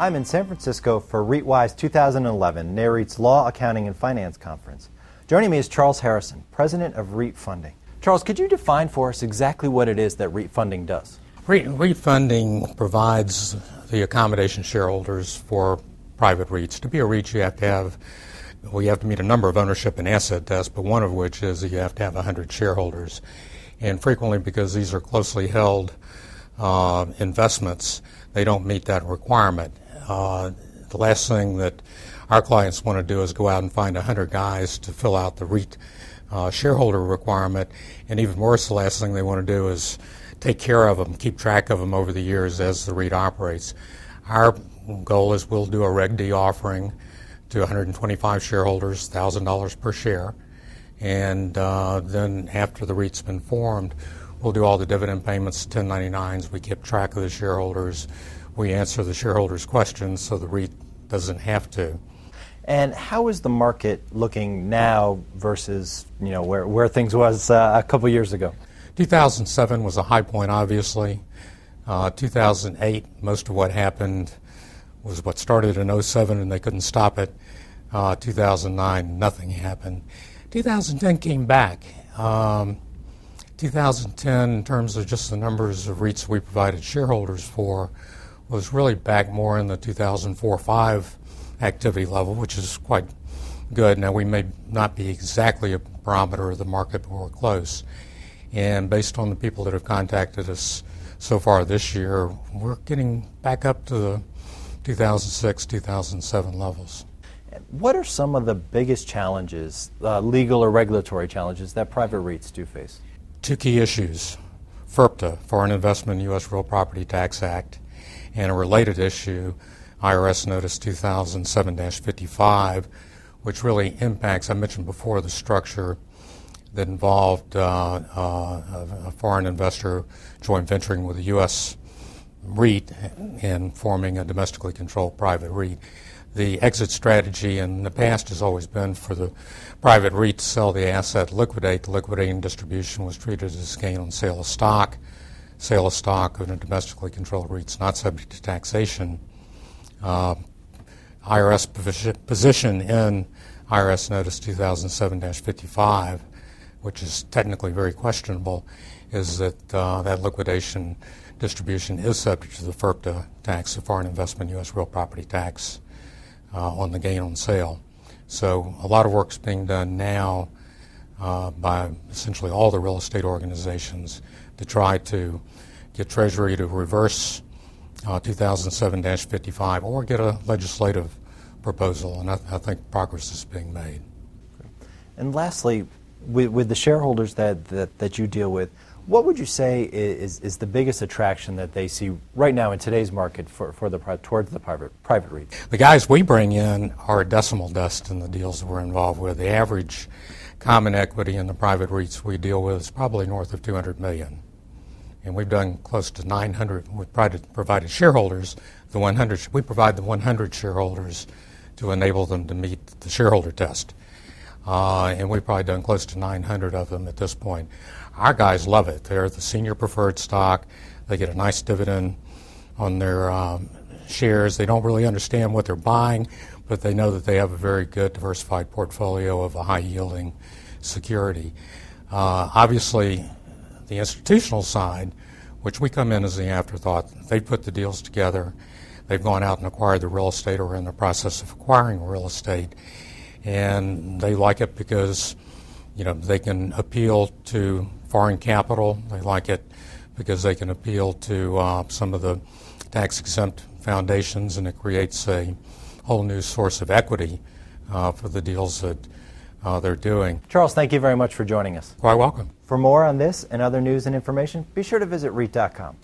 I'm in San Francisco for REITwise 2011, NAREIT's Law, Accounting, and Finance Conference. Joining me is Charles Harrison, President of REIT Funding. Charles, could you define for us exactly what it is that REIT Funding does? REIT Funding provides the accommodation shareholders for private REITs. To be a REIT, you have to meet a number of ownership and asset tests, but one of which is that you have to have 100 shareholders. And frequently, because these are closely held investments, they don't meet that requirement. The last thing that our clients want to do is go out and find 100 guys to fill out the REIT shareholder requirement, and even worse, the last thing they want to do is take care of them, keep track of them over the years as the REIT operates. Our goal is we'll do a Reg-D offering to 125 shareholders, $1,000 per share, and then after the REIT's been formed, we'll do all the dividend payments, 1099s. We keep track of the shareholders. We answer the shareholders' questions so the REIT doesn't have to. And how is the market looking now versus where things was a couple years ago? 2007 was a high point, obviously. 2008, most of what happened was what started in 07 and they couldn't stop it. 2009, nothing happened. 2010 came back. 2010, in terms of just the numbers of REITs we provided shareholders for, was really back more in the 2004-05 activity level, which is quite good. Now, we may not be exactly a barometer of the market, but we're close. And based on the people that have contacted us so far this year, we're getting back up to the 2006, 2007 levels. What are some of the biggest challenges, legal or regulatory challenges, that private REITs do face? Two key issues: FIRPTA, Foreign Investment in U.S. Real Property Tax Act, and a related issue, IRS Notice 2007-55, which really impacts, I mentioned before, the structure that involved a foreign investor joint venturing with a U.S. REIT and forming a domestically controlled private REIT. The exit strategy in the past has always been for the private REIT to sell the asset, liquidate. The liquidating distribution was treated as gain on sale of stock. Sale of stock in a domestically controlled REIT is not subject to taxation. IRS position in IRS Notice 2007-55, which is technically very questionable, is that that liquidation distribution is subject to the FIRPTA tax, the Foreign Investment in U.S. Real Property Tax, on the gain on sale. So a lot of work is being done now by essentially all the real estate organizations to try to get Treasury to reverse 2007-55 or get a legislative proposal, and I think progress is being made. And lastly, with the shareholders that you deal with, what would you say is the biggest attraction that they see right now in today's market towards the private REITs? The guys we bring in are decimal dust in the deals that we're involved with. The average common equity in the private REITs we deal with is probably north of $200 million. And we've done close to 900. We've provided shareholders, we provide the 100 shareholders to enable them to meet the shareholder test. And we've probably done close to 900 of them at this point. Our guys love it. They're the senior preferred stock. They get a nice dividend on their shares. They don't really understand what they're buying, but they know that they have a very good diversified portfolio of a high-yielding security. Obviously, the institutional side, which we come in as the afterthought, they put the deals together. They've gone out and acquired the real estate or are in the process of acquiring real estate. And they like it because, they can appeal to foreign capital. They like it because they can appeal to some of the tax-exempt foundations, and it creates a whole new source of equity for the deals that they're doing. Charles, thank you very much for joining us. Quite welcome. For more on this and other news and information, be sure to visit REIT.com.